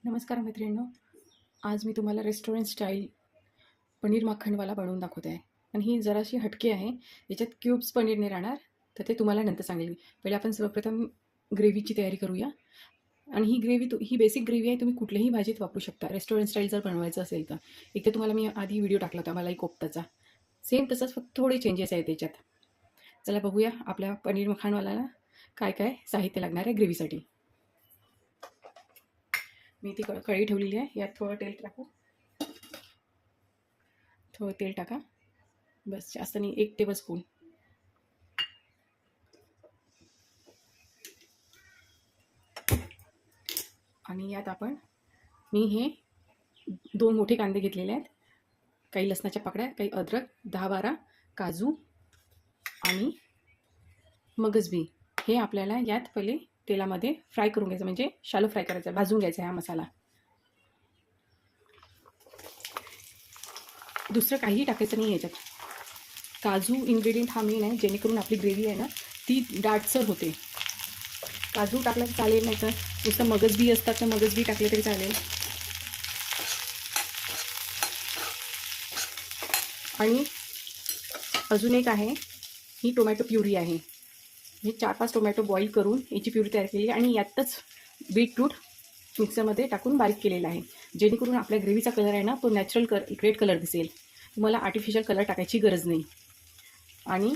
नमस्कार मैत्रिणींनो. आज मी तुम्हाला रेस्टॉरंट स्टाईल पनीर मक्खनवाला बनवून दाखवते आहे. आणि ही जराशी हटके आहे. याच्यात क्यूब्स पनीर नाही राहणार, तर ते तुम्हाला नंतर सांगेल. पहिले आपण सर्वप्रथम ग्रेव्हीची तयारी करूया. आणि ही ग्रेव्ही ही बेसिक ग्रेव्ही आहे, तुम्ही कुठल्याही भाजीत वापरू शकता. रेस्टॉरंट स्टाईल जर बनवायचं असेल तर. एक तर तुम्हाला मी आधी व्हिडिओ टाकला होता मलाई कोफ्ताचा, सेम तसंच, फक्त थोडे चेंजेस आहेत त्याच्यात. चला बघूया आपल्या पनीर मखानवाल्याला काय काय साहित्य लागणार आहे ग्रेव्हीसाठी. मी ती कढई ठेवलेली आहे. यात थोडं तेल टाकू, थोडं तेल टाका, बस, जास्त नाही, 1 टेबलस्पून. आणि यात मी हे 2 मोठे कांदे घेतलेले आहेत, काही लसणाच्या पाकळ्या, काही अद्रक, 10-12 काजू आणि मगज बी. हे आपल्याला यात पहिले तेलामध्ये फ्राय करून घ्यायचं, म्हणजे शालो फ्राय करायचा, भाजून घ्यायचा हा मसाला. दुसरं काहीही टाकायचं नाही याच्यात. काजू इन्ग्रेडियंट हा मेन आहे, जेणेकरून आपली ग्रेव्ही आहे ना ती दाटसर होते. काजू टाकलं तर चालेल, नाही तर नुसतं मगज बी असतात तर मगज बी टाकले तरी चालेल. आणि अजून एक आहे, ही टोमॅटो प्युरी आहे. हे 4-5 टोमॅटो बॉईल करून याची प्युरी तयार केली आणि यातच बीटरूट मिक्सरमध्ये टाकून बारीक केलेला आहे, जेणेकरून आपल्या ग्रेव्हीचा कलर आहे ना तो नॅचरल रेड कलर दिसेल. तुम्हाला आर्टिफिशियल कलर टाकायची गरज नाही. आणि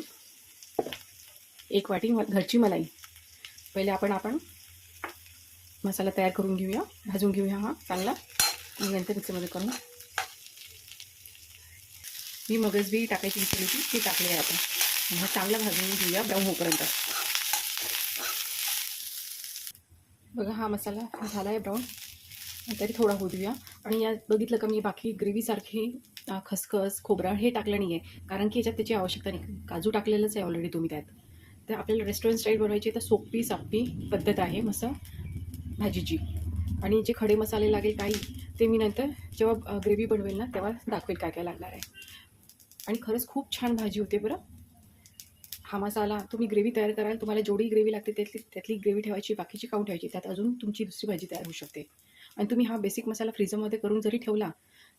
1 वाटी घरची मलाई. पहिले आपण मसाला तयार करून घेऊया, भाजून घेऊया हा चांगला, आणि नंतर मिक्सरमध्ये करून मी मगज बी टाकायची विसरली होती, ती टाकली आहे आपण. हा चांगला भाजून घेऊया ब्राऊन होईपर्यंत. बघा हा मसाला झाला आहे ब्राऊन, तरी थोडा होऊ देऊया. आणि यात बघितलं का मी बाकी ग्रेव्हीसारखी खसखस खोबरा हे टाकलं नाही आहे, कारण की याच्यात त्याची आवश्यकता नाही. काजू टाकलेलंच आहे ऑलरेडी तुम्ही त्यात. तर आपल्याला रेस्टॉरंट स्टाईल बनवायची तर सोपी सापी पद्धत आहे मस्त भाजीची. आणि जे खडे मसाले लागेल काही, ते मी नंतर जेव्हा ग्रेव्ही बनवेल ना तेव्हा दाखवेल काय काय लागणार आहे. आणि खरंच खूप छान भाजी होते बरं. हा मसाला तुम्ही ग्रेव्ही तयार कराल, तुम्हाला जेवढी ग्रेव्ही लागते त्यातली ग्रेव्ही ठेवायची, बाकीची काढून ठेवायची, त्यात अजून तुमची दुसरी भाजी तयार होऊ शकते. आणि तुम्ही हा बेसिक मसाला फ्रीजरमध्ये करून जरी ठेवला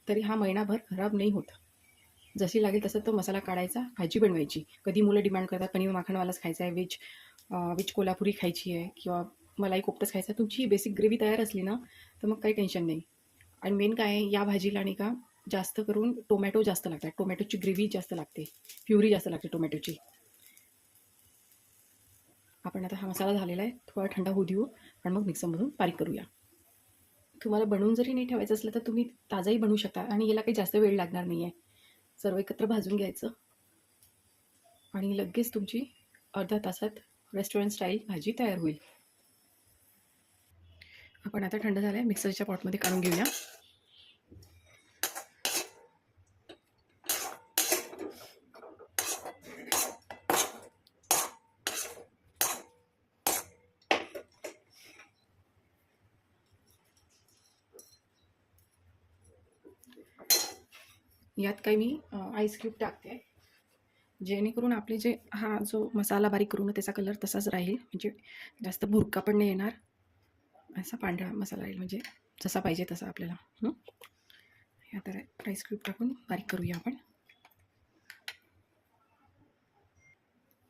तरी हा महिनाभर खराब नाही होत. जशी लागेल तसं तो मसाला काढायचा, भाजी बनवायची. कधी मुलं डिमांड करतात पनीर माखणवालाच खायचा आहे, व्हेज कोल्हापुरी खायची आहे, किंवा मलाई कोफ्ताच खायचा. तुमची बेसिक ग्रेव्ही तयार असली ना तर मग काही टेन्शन नाही. आणि मेन काय आहे, या भाजीला नाही का जास्त करून टोमॅटो जास्त लागतात, टोमॅटोची ग्रेव्ही जास्त लागते, प्युरी जास्त लागते टोमॅटोची. आपण आता हा मसाला झालेला आहे, थोडा थंड होऊ देऊ आणि मग मिक्सरमधून बारीक करूया. तुम्हाला बनवून जरी नाही ठेवायचं असलं तर तुम्ही ताजाही बनवू शकता, आणि याला काही जास्त वेळ लागणार नाही आहे. सर्व एकत्र भाजून घ्यायचं आणि लगेच तुमची अर्ध्या तासात रेस्टॉरंट स्टाईल भाजी तयार होईल. आपण आता थंड झालं आहे, मिक्सरच्या पॉटमध्ये काढून घेऊया. यात काही मी आईस क्यूब टाकते, जेणेकरून आपले हा जो मसाला बारीक करून त्याचा कलर तसाच राहील, म्हणजे जास्त भुरका पण नाही येणार, असा पांढरा मसाला राहील, म्हणजे जसा पाहिजे तसा आपल्याला. आता आईस क्यूब टाकून बारीक करूया आपण.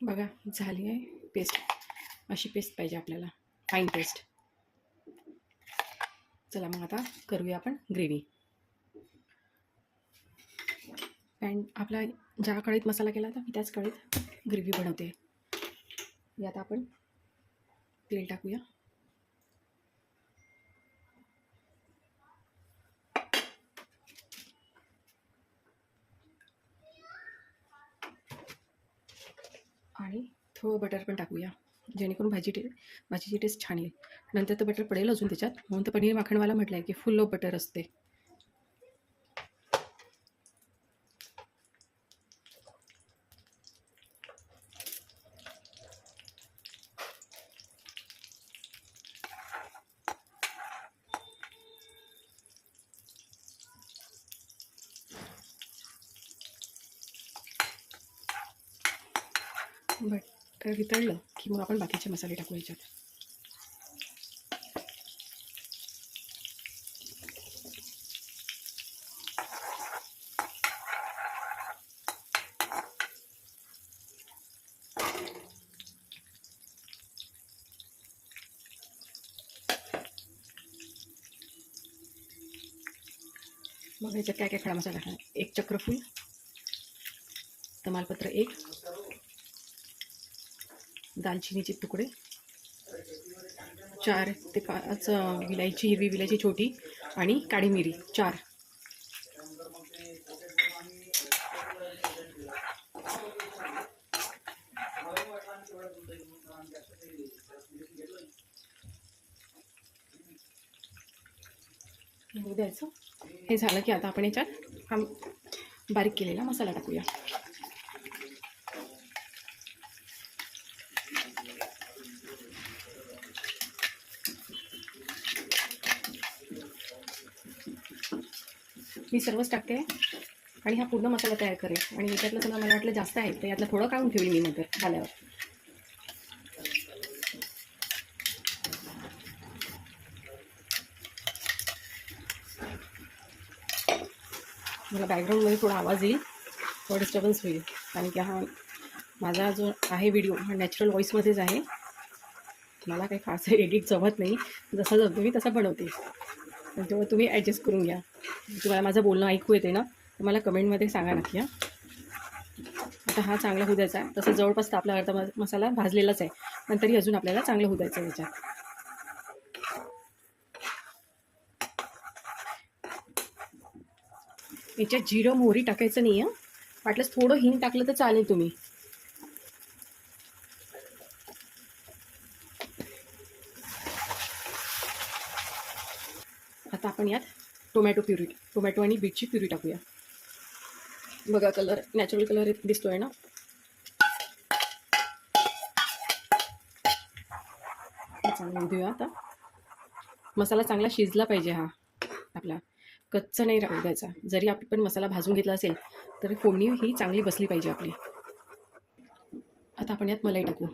बघा झाली आहे पेस्ट, अशी पेस्ट पाहिजे आपल्याला, फाईन पेस्ट. चला मग आता करूया आपण ग्रेव्ही. पॅन आपला ज्या कढईत मसाला केला होता मी त्याच कढईत ग्रेव्ही बनवते. यात आपण तेल टाकूया. आणि थोडं बटर पण टाकूया, जेणेकरून भाजीची टेस्ट छान येईल. नंतर तर बटर पडेल अजून त्याच्यात, म्हणून तर पनीर माखणवाला म्हटलं आहे की फुल ऑफ बटर असते. बटर वितळलं की मग आपण बाकीचे मसाले टाकू याच्यात. मग ह्याच्यात काय काय खडा मसाला टाकणार, 1 चक्रफूल, तमालपत्र 1, दालचिनीचे तुकडे 4 ते 5 विलायची, हिरवी विलायची छोटी, आणि काळी मिरी 4. होऊ द्यायचं. हे झालं की आता आपण याच्यात हा बारीक केलेला मसाला टाकूया. मी सर्वच टाकते आणि हा पूर्ण मसाला तयार करेल. आणि याच्यातलं समजा मला वाटलं जास्त आहे तर यातलं थोडं काढून ठेवेल मी नंतर झाल्यावर. मला बॅकग्राऊंडमध्ये थोडा आवाज येईल, थोडा डिस्टर्बन्स होईल, कारण की हा माझा जो आहे व्हिडिओ हा नॅचरल व्हॉईसमध्येच आहे. मला काही फारसं एडिट जमत नाही, जसा जमतो मी तसा बनवते. तेव्हा तुम्ही ॲडजस्ट करून घ्या. तुम्हाला माझं बोलणं ऐकू येते ना, तर मला कमेंटमध्ये सांगा नक्की. आता हा चांगला होऊ द्यायचा आहे. तसं जवळपास आपला अर्धा मसाला भाजलेलाच आहे, पण तरी अजून आपल्याला चांगलं होऊ द्यायचं आहे याच्यात. याच्यात जिरं मोहरी टाकायचं नाही आहे. वाटलंच थोडं हिंग टाकलं तर चालेल तुम्ही. आता आपण यात टोमॅटो आणि बीटची प्युरी टाकूया. बघा कलर नॅचरल कलर दिसतोय ना. चांगलं देऊया. आता मसाला चांगला शिजला पाहिजे, हा आपला कच्चा नाही राहू द्यायचा. जरी आपण मसाला भाजून घेतला असेल तरी फोडणी ही चांगली बसली पाहिजे आपली. आता आपण यात मलाई टाकू.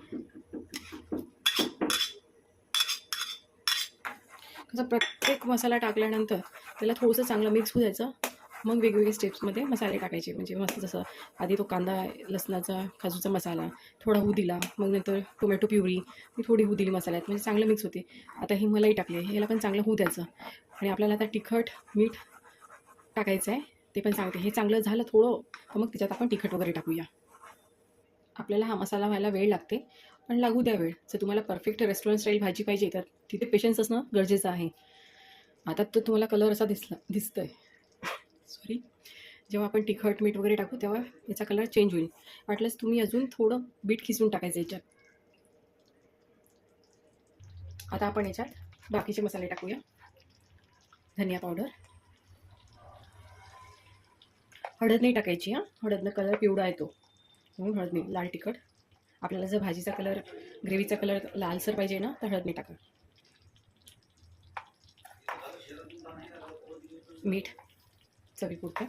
कसं प्रत्येक मसाला टाकल्यानंतर त्याला थोडंसं चांगलं मिक्स होऊ द्यायचं. मग वेगवेगळे स्टेप्समध्ये मसाले टाकायचे. म्हणजे मस्त जसं आधी तो कांदा लसणाचा काजूचा मसाला थोडा होऊ दिला, मग नंतर टोमॅटो प्युरी ती थोडी होऊ दिली मसाल्यात, म्हणजे चांगलं मिक्स होते. आता ही मलाई टाकली आहे, ह्याला पण चांगलं होऊ द्यायचं. आणि आपल्याला आता तिखट मीठ टाकायचं आहे, ते पण सांगते. हे चांगलं झालं थोडं तर मग त्याच्यात आपण तिखट वगैरे टाकूया. आपल्याला हा मसाला व्हायला वेळ लागते, पण लागू द्या वेळ. जर तुम्हाला परफेक्ट रेस्टॉरंट स्टाईल भाजी पाहिजे तर तिथे पेशन्स असणं गरजेचं आहे. आता तर तुम्हाला कलर असा दिसतोय सॉरी. जेव्हा आपण तिखट मीठ वगैरे टाकू तेव्हा याचा कलर चेंज होईल. वाटल्यास तुम्ही अजून थोडं बीट खिसून टाकायचं याच्यात. आता आपण याच्यात बाकीचे मसाले टाकूया. धनिया पावडर, हळद नाही टाकायची हां, हळदनं कलर पिवळा येतो म्हणून हळद नाही. लाल तिखट, आपल्याला जर भाजीचा कलर ग्रेव्हीचा कलर लालसर पाहिजे ना तर हळद नाही टाका. मीठ चवीपुरतं.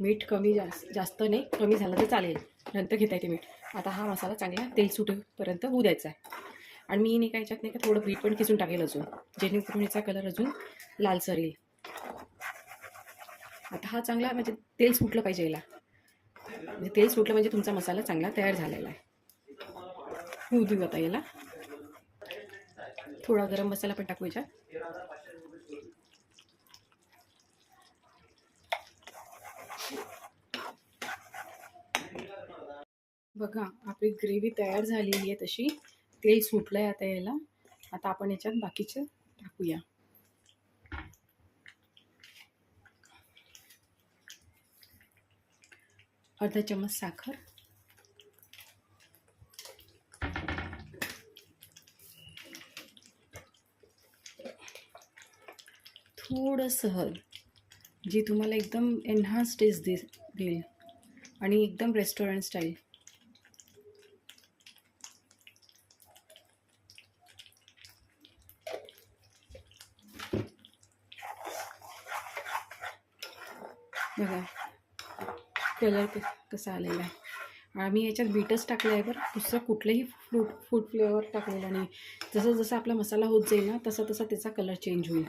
मीठ कमी जास्त नाही, कमी झालं तर चालेल, नंतर घेता येते मीठ. आता हा मसाला चांगला तेल सुटेपर्यंत होऊ द्यायचा आहे. आणि मी नाही का याच्यात नाही का थोडं बीट पण खिसून टाकेल अजून, जेणेकरून याचा कलर अजून लालसर येईल. आता हा चांगला म्हणजे तेल सुटलं पाहिजे याला. म्हणजे तेल सुटलं म्हणजे तुमचा मसाला चांगला तयार झालेला आहे. होऊ देऊ आता याला. थोडा गरम मसाला पण टाकू याच्यात. बघा आपली ग्रेव्ही तयार झालेली आहे तशी. तेल सुटलं आहे आता याला. आता आपण याच्यात बाकीचं टाकूया. अर्धा चम्मच साखर, थोडंसं हळद, जी तुम्हाला एकदम एनहान्स टेस्ट देईल आणि एकदम रेस्टॉरंट स्टाईल. बघा कलर कसा आलेला आहे. आम्ही याच्यात बीटच टाकलं आहे बरं, दुसरं कुठलंही फूड फ्लेवर टाकलेला नाही. जसं जसं आपला मसाला होत जाईल ना तसा तसा त्याचा कलर चेंज होईल.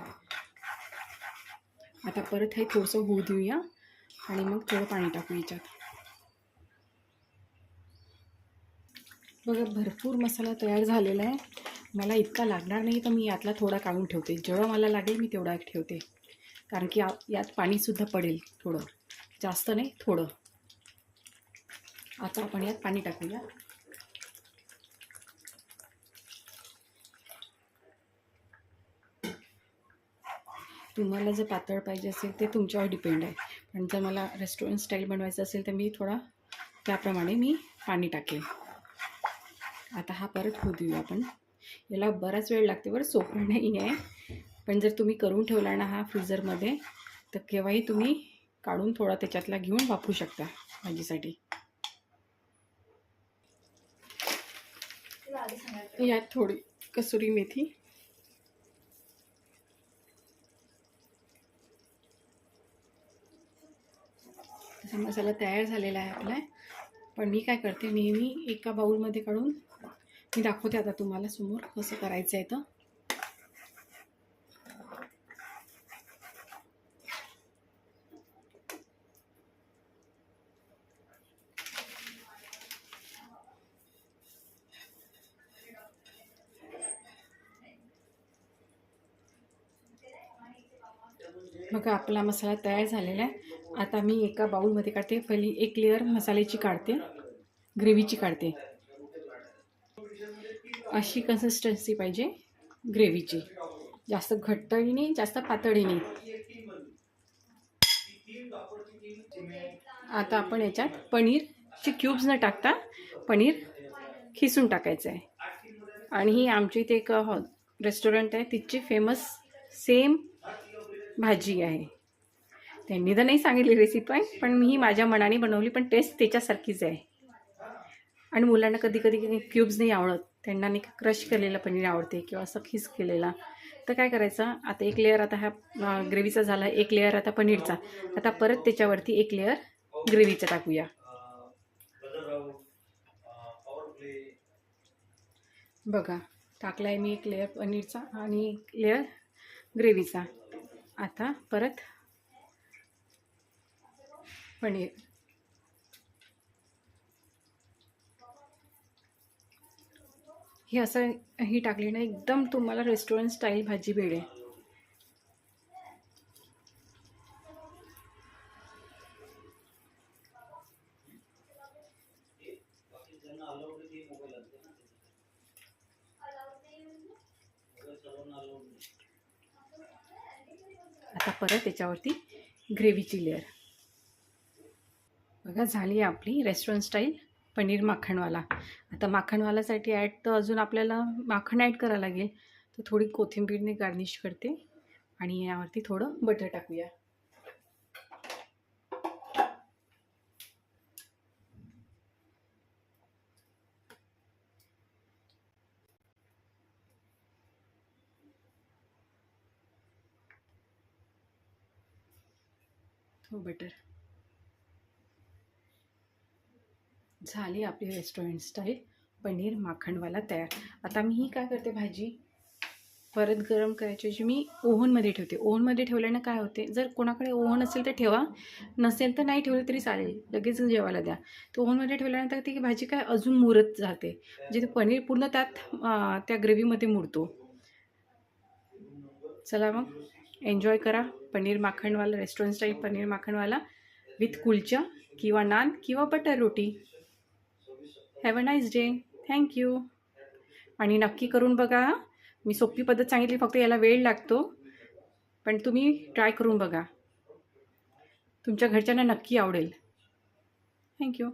आता परत हे थोडंसं होऊ देऊया आणि मग थोडं पाणी टाकू याच्यात. बघा भरपूर मसाला तयार झालेला आहे. मला इतका लागणार नाही तर मी यातला थोडा काढून ठेवते. जेवढा मला लागेल मी तेवढा ठेवते. कारण की यात पाणीसुद्धा पडेल, थोडं, जास्त नाही, थोडं. आता आपण यात पाणी टाकूया. तुम्हाला जर पातळ पाहिजे असेल ते तुमच्यावर डिपेंड आहे, पण जर मला रेस्टॉरंट स्टाईल बनवायचं असेल तर मी थोडा त्याप्रमाणे मी पाणी टाकेल. आता हा परत होऊ देऊया आपण. याला बराच वेळ लागते बरं, सोपं नाही आहे. पण जर तुम्ही करून ठेवला ना हा फ्रीझरमध्ये, तर केव्हाही तुम्ही काढून थोडा त्याच्यातला घेऊन वापरू शकता भाजीसाठी. यात थोडी कसुरी मेथी, मसाला तयार झालेला आहे आपला. पण मी काय करते, नेहमी एका बाउलमध्ये काढून मी दाखवते आता तुम्हाला समोर कसं करायचं आहे. तर बघा आपला मसाला तयार झालेला आहे. आता मी एका बाउलमध्ये काढते. पहिली एक लेअर मसाल्याची काढते, ग्रेव्हीची काढते. अशी कन्सिस्टन्सी पाहिजे ग्रेव्हीची, जास्त घट्टही नाही, जास्त पातळही नाही. आता आपण याच्यात पनीरची क्यूब्स न टाकता पनीर खिसून टाकायचं आहे. आणि ही आमची इथे एक रेस्टॉरंट आहे, तिची फेमस सेम भाजी आहे. त्यांनी तर नाही सांगितली रेसिपी, पण मी माझ्या मनाने बनवली, पण टेस्ट त्याच्यासारखीच आहे. आणि मुलांना कधी कधी क्यूब्स नाही आवडत, त्यांना नाही क्रश केलेलं पनीर आवडते किंवा असं खिस केलेला. तर काय करायचं, आता एक लेअर आता हा ग्रेव्हीचा झाला, एक लेअर आता पनीरचा. आता परत त्याच्यावरती एक लेअर ग्रेव्हीचा टाकूया. बघा टाकला आहे मी एक लेअर पनीरचा आणि एक लेअर ग्रेव्हीचा. आता परत पनीर. हे असं ही टाकली ना, एकदम तुम्हाला रेस्टॉरंट स्टाईल भाजी भेटेल. आता परत त्याच्यावरती ग्रेव्हीची लेअर. बघा झाली आपली रेस्टॉरंट स्टाईल पनीर माखणवाला. आता माखणवालासाठी ॲड तर अजून आपल्याला माखण ॲड करावं लागेल, तर थोडी कोथिंबीरने गार्निश करते आणि यावरती थोडं बटर टाकूया. बटर. झाली आपली रेस्टॉरंट स्टाईल पनीर माखणवाला तयार. आता मी ही काय करते, भाजी परत गरम करायची ऐवजी मी ओव्हनमध्ये ठेवते. ओव्हनमध्ये ठेवल्यानं काय होते, जर कोणाकडे ओव्हन असेल तर ठेवा, नसेल तर नाही ठेवलं तरी चालेल, लगेच जेवायला द्या. तर ओव्हनमध्ये ठेवल्यानंतर ती भाजी काय अजून मुरत जाते, म्हणजे पनीर पूर्ण त्या ग्रेव्हीमध्ये मुरतो. चला मग एन्जॉय करा पनीर माखणवाला, रेस्टॉरंट स्टाईल पनीर माखणवाला विथ कुलचा किंवा नान किंवा बटर रोटी. Have a nice day. Thank you. आणि नक्की करून बघा. मी सोपी पद्धत सांगितली, फक्त याला वेळ लागतो, पण तुम्ही ट्राय करून बघा, तुमच्या घरच्यांना नक्की आवडेल. थँक्यू.